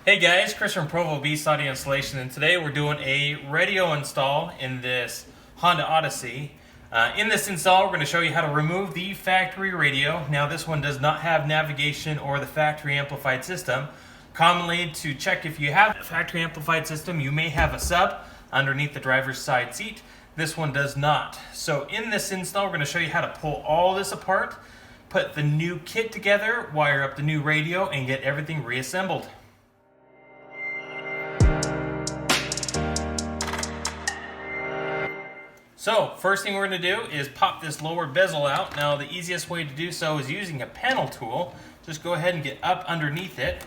Hey guys, Chris from Provo Beast Audio Installation, and today we're doing a radio install in this Honda Odyssey. In this install, we're going to show you how to remove the factory radio. Now this one does not have navigation or the factory amplified system. Commonly, to check if you have a factory amplified system, you may have a sub underneath the driver's side seat. This one does not. So in this install, we're going to show you how to pull all this apart, put the new kit together, wire up the new radio, and get everything reassembled. So, first thing we're going to do is pop this lower bezel out. Now, the easiest way to do so is using a panel tool. Just go ahead and get up underneath it.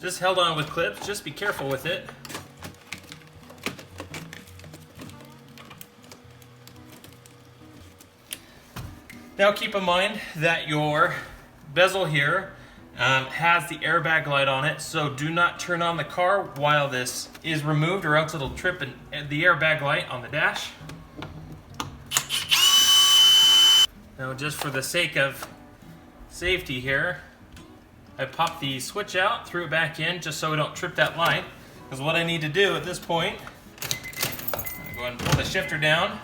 Just held on with clips. Just be careful with it. Now, keep in mind that your bezel here has the airbag light on it, so do not turn on the car while this is removed, or else it'll trip the airbag light on the dash. Now, just for the sake of safety here, I popped the switch out, threw it back in, just so we don't trip that light. Because what I need to do at this point, I'm going to go ahead and pull the shifter down.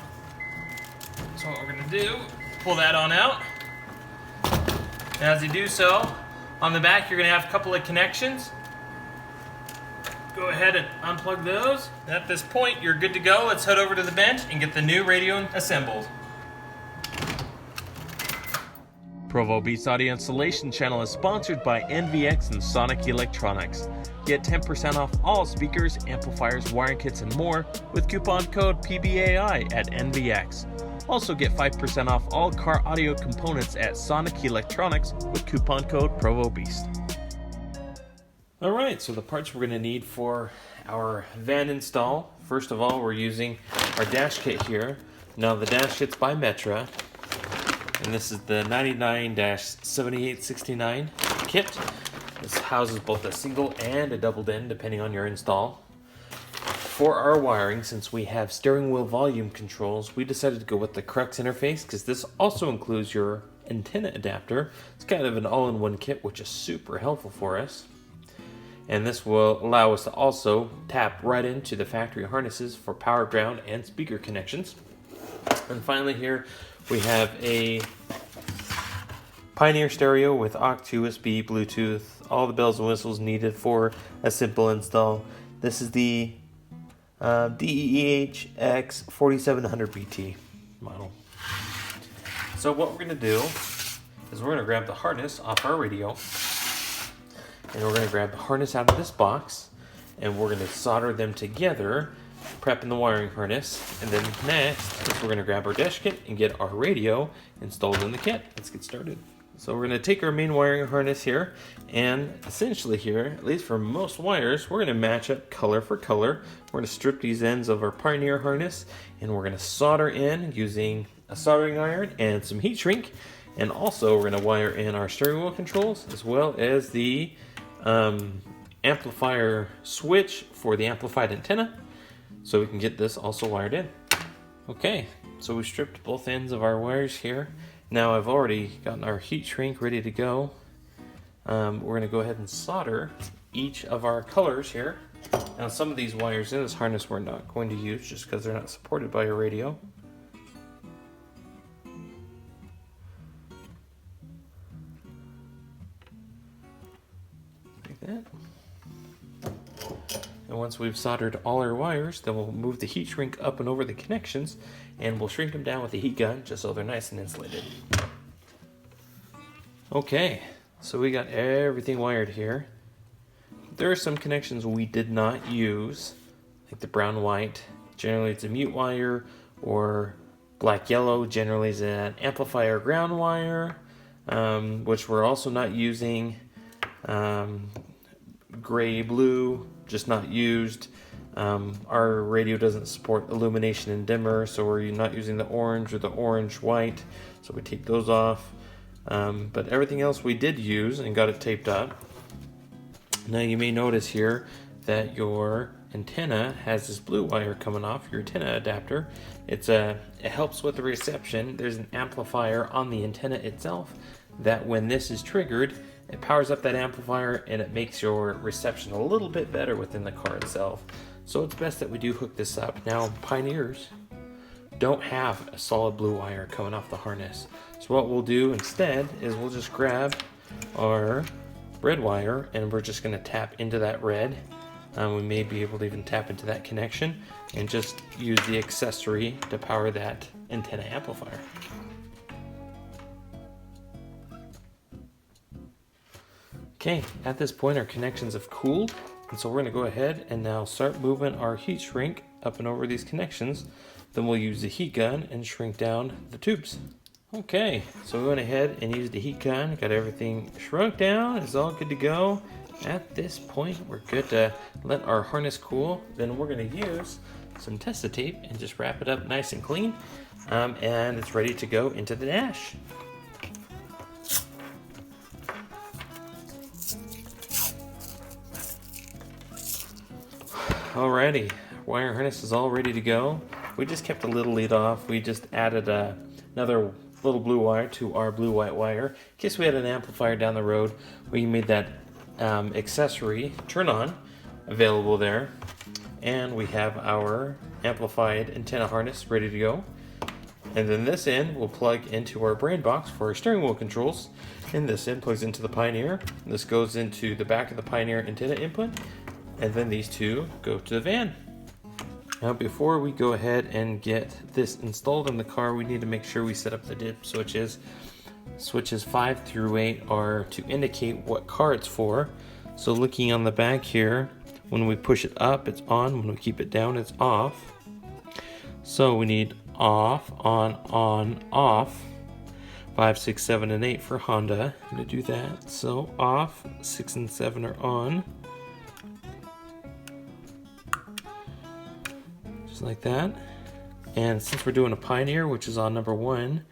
So what we're going to do, pull that on out. And as you do so, on the back, you're going to have a couple of connections. Go ahead and unplug those. At this point, you're good to go. Let's head over to the bench and get the new radio assembled. Provo Beast Audio Installation channel is sponsored by NVX and Sonic Electronics. Get 10% off all speakers, amplifiers, wiring kits, and more with coupon code PBAI at NVX. Also get 5% off all car audio components at Sonic Electronics with coupon code ProvoBeast. Alright, so the parts we're going to need for our van install. First of all, we're using our dash kit here. Now the dash kit's by Metra, and this is the 99-7869 kit. This houses both a single and a double DIN depending on your install. For our wiring, since we have steering wheel volume controls, we decided to go with the Crux interface because this also includes your antenna adapter. It's kind of an all-in-one kit, which is super helpful for us. And this will allow us to also tap right into the factory harnesses for power, ground, and speaker connections. And finally here, we have a Pioneer stereo with aux, USB, Bluetooth, all the bells and whistles needed for a simple install. This is the DEHX 4700BT model. So what we're going to do is we're going to grab the harness off our radio, and we're going to grab the harness out of this box, and we're going to solder them together, prepping the wiring harness. And then next is we're going to grab our dash kit and get our radio installed in the kit. Let's get started. So we're going to take our main wiring harness here, and essentially here, at least for most wires, we're going to match up color for color. We're going to strip these ends of our Pioneer harness, and we're going to solder in using a soldering iron and some heat shrink. And also we're going to wire in our steering wheel controls, as well as the amplifier switch for the amplified antenna, so we can get this also wired in. Okay, so we stripped both ends of our wires here. Now I've already gotten our heat shrink ready to go. We're going to go ahead and solder each of our colors here. Now some of these wires in this harness we're not going to use just because they're not supported by a radio. Like that. And once we've soldered all our wires, then we'll move the heat shrink up and over the connections, and we'll shrink them down with the heat gun just so they're nice and insulated. Okay, so we got everything wired here. There are some connections we did not use, like the brown-white. Generally it's a mute wire, or black-yellow generally is an amplifier ground wire, which we're also not using. Gray-blue, just not used. Our radio doesn't support illumination and dimmer, so we're not using the orange or the orange-white, so we take those off. But everything else we did use and got it taped up. Now you may notice here that your antenna has this blue wire coming off, your antenna adapter. It helps with the reception. There's an amplifier on the antenna itself that when this is triggered, It powers up that amplifier and it makes your reception a little bit better within the car itself. So it's best that we do hook this up. Now, Pioneers don't have a solid blue wire coming off the harness. So what we'll do instead is we'll just grab our red wire and we're just gonna tap into that red. We may be able to even tap into that connection and just use the accessory to power that antenna amplifier. Okay, at this point our connections have cooled, and so we're going to go ahead and now start moving our heat shrink up and over these connections. Then we'll use the heat gun and shrink down the tubes. Okay, so we went ahead and used the heat gun, got everything shrunk down, it's all good to go. At this point we're good to let our harness cool. Then we're going to use some Testa tape and just wrap it up nice and clean, and it's ready to go into the dash. Alrighty, wire harness is all ready to go. We just kept a little lead off. We just added another little blue wire to our blue-white wire. In case we had an amplifier down the road, we made that accessory turn on available there. And we have our amplified antenna harness ready to go. And then this end will plug into our brain box for our steering wheel controls. And this end plugs into the Pioneer. This goes into the back of the Pioneer antenna input. And then these two go to the van. Now before we go ahead and get this installed in the car, we need to make sure we set up the dip switches. Switches 5 through 8 are to indicate what car it's for. So looking on the back here, when we push it up, it's on. When we keep it down, it's off. So we need off, on, off. 5, 6, 7, and 8 for Honda. I'm going to do that. So off, 6 and 7 are on. Just like that. And since we're doing a Pioneer, which is on number 1,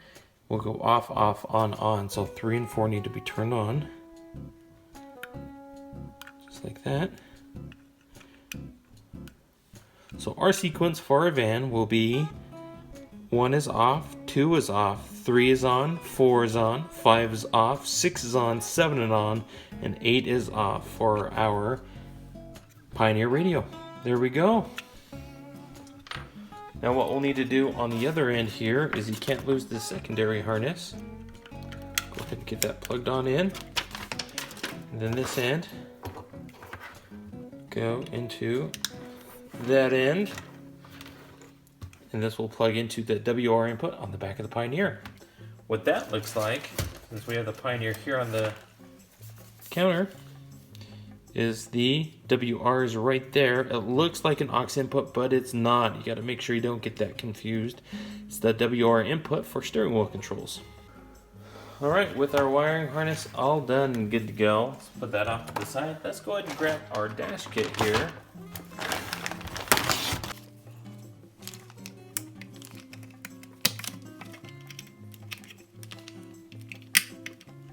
we'll go off, on. So 3 and 4 need to be turned on. Just like that. So our sequence for our van will be 1 is off, 2 is off, 3 is on, 4 is on, 5 is off, 6 is on, 7 is on, and 8 is off for our Pioneer radio. There we go. Now what we'll need to do on the other end here is you can't lose the secondary harness. Go ahead and get that plugged on in. And then this end, go into that end. And this will plug into the WR input on the back of the Pioneer. What that looks like, since we have the Pioneer here on the counter, is the WR is right there. It looks like an aux input, but it's not. You got to make sure you don't get that confused. It's the WR input for steering wheel controls. All right, with our wiring harness all done and good to go, let's put that off to the side. Let's go ahead and grab our dash kit here.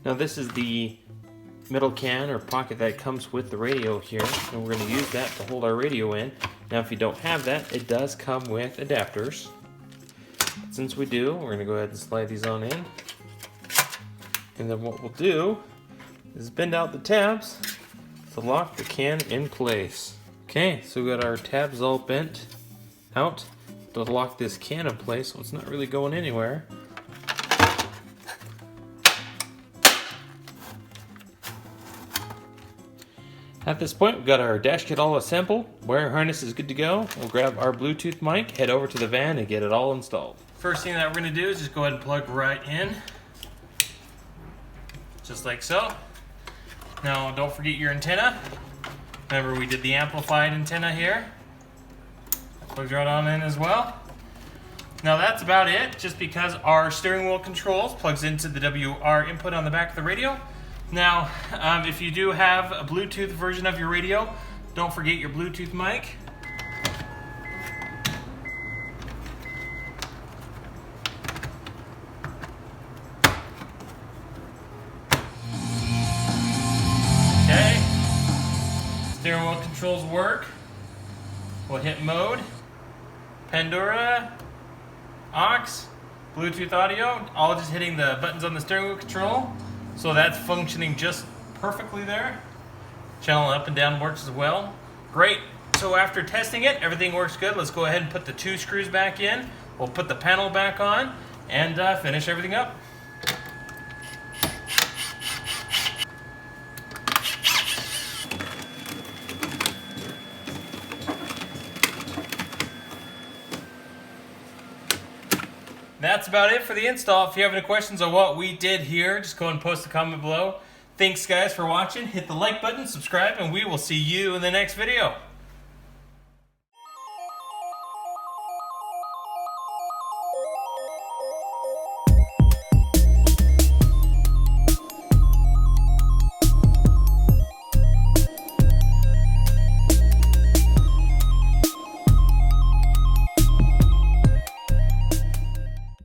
Now this is the metal can or pocket that comes with the radio here, and we're going to use that to hold our radio in. Now if you don't have that, it does come with adapters. Since we do, we're going to go ahead and slide these on in. And then what we'll do is bend out the tabs to lock the can in place. Okay, so we got our tabs all bent out to lock this can in place, so it's not really going anywhere. At this point, we've got our dash kit all assembled. Wire harness is good to go. We'll grab our Bluetooth mic, head over to the van, and get it all installed. First thing that we're going to do is just go ahead and plug right in. Just like so. Now, don't forget your antenna. Remember, we did the amplified antenna here. Plugs right on in as well. Now that's about it, just because our steering wheel controls plugs into the WR input on the back of the radio. Now, if you do have a Bluetooth version of your radio, don't forget your Bluetooth mic. Okay. Steering wheel controls work. We'll hit mode, Pandora, aux, Bluetooth audio, all just hitting the buttons on the steering wheel control. So that's functioning just perfectly there. Channel up and down works as well. Great. So after testing it, everything works good. Let's go ahead and put the 2 screws back in. We'll put the panel back on and finish everything up. That's about it for the install. If you have any questions on what we did here, just go and post a comment below. Thanks guys for watching. Hit the like button, subscribe, and we will see you in the next video.